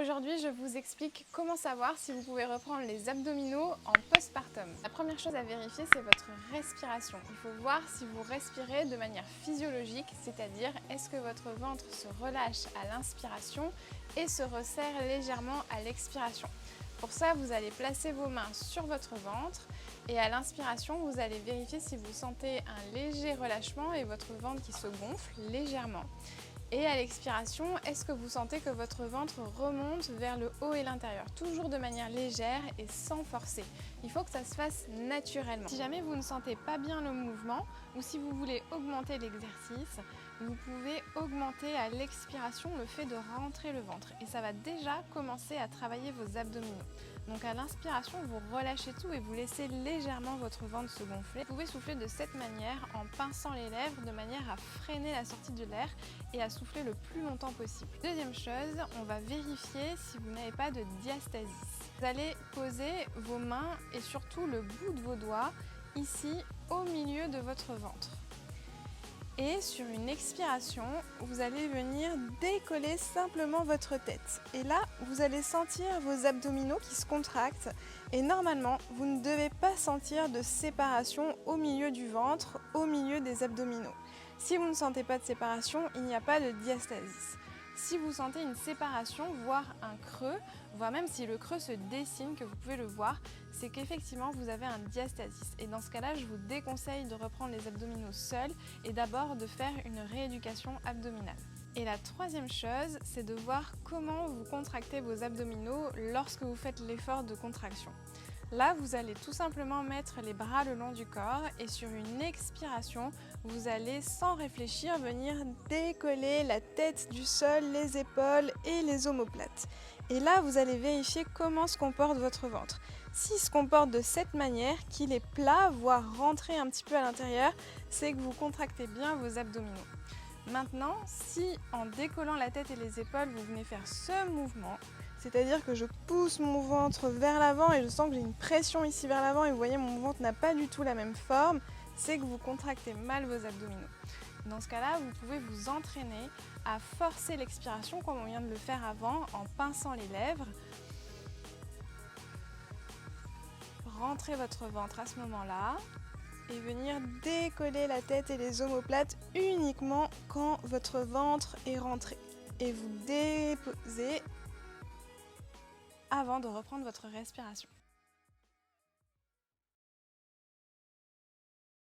Aujourd'hui, je vous explique comment savoir si vous pouvez reprendre les abdominaux en postpartum. La première chose à vérifier, c'est votre respiration. Il faut voir si vous respirez de manière physiologique, c'est-à-dire est-ce que votre ventre se relâche à l'inspiration et se resserre légèrement à l'expiration. Pour ça, vous allez placer vos mains sur votre ventre et à l'inspiration, vous allez vérifier si vous sentez un léger relâchement et votre ventre qui se gonfle légèrement. Et à l'expiration, est-ce que vous sentez que votre ventre remonte vers le haut et l'intérieur, toujours de manière légère et sans forcer. Il faut que ça se fasse naturellement. Si jamais vous ne sentez pas bien le mouvement ou si vous voulez augmenter l'exercice, vous pouvez augmenter à l'expiration le fait de rentrer le ventre et ça va déjà commencer à travailler vos abdominaux. Donc à l'inspiration, vous relâchez tout et vous laissez légèrement votre ventre se gonfler. Vous pouvez souffler de cette manière en pinçant les lèvres de manière à freiner la sortie de l'air et à souffler le plus longtemps possible. Deuxième chose, on va vérifier si vous n'avez pas de diastasis. Vous allez poser vos mains et surtout le bout de vos doigts ici au milieu de votre ventre. Et sur une expiration, vous allez venir décoller simplement votre tête. Et là, vous allez sentir vos abdominaux qui se contractent. Et normalement, vous ne devez pas sentir de séparation au milieu du ventre, au milieu des abdominaux. Si vous ne sentez pas de séparation, il n'y a pas de diastasis. Si vous sentez une séparation, voire un creux, voire même si le creux se dessine, que vous pouvez le voir, c'est qu'effectivement vous avez un diastasis. Et dans ce cas-là, je vous déconseille de reprendre les abdominaux seuls et d'abord de faire une rééducation abdominale. Et la troisième chose, c'est de voir comment vous contractez vos abdominaux lorsque vous faites l'effort de contraction. Là, vous allez tout simplement mettre les bras le long du corps et sur une expiration, vous allez sans réfléchir venir décoller la tête du sol, les épaules et les omoplates. Et là, vous allez vérifier comment se comporte votre ventre. S'il se comporte de cette manière, qu'il est plat, voire rentré un petit peu à l'intérieur, c'est que vous contractez bien vos abdominaux. Maintenant, si en décollant la tête et les épaules, vous venez faire ce mouvement, c'est-à-dire que je pousse mon ventre vers l'avant et je sens que j'ai une pression ici vers l'avant et vous voyez mon ventre n'a pas du tout la même forme, c'est que vous contractez mal vos abdominaux. Dans ce cas-là, vous pouvez vous entraîner à forcer l'expiration comme on vient de le faire avant en pinçant les lèvres. Rentrez votre ventre à ce moment-là et venir décoller la tête et les omoplates uniquement quand votre ventre est rentré. Et vous déposez avant de reprendre votre respiration.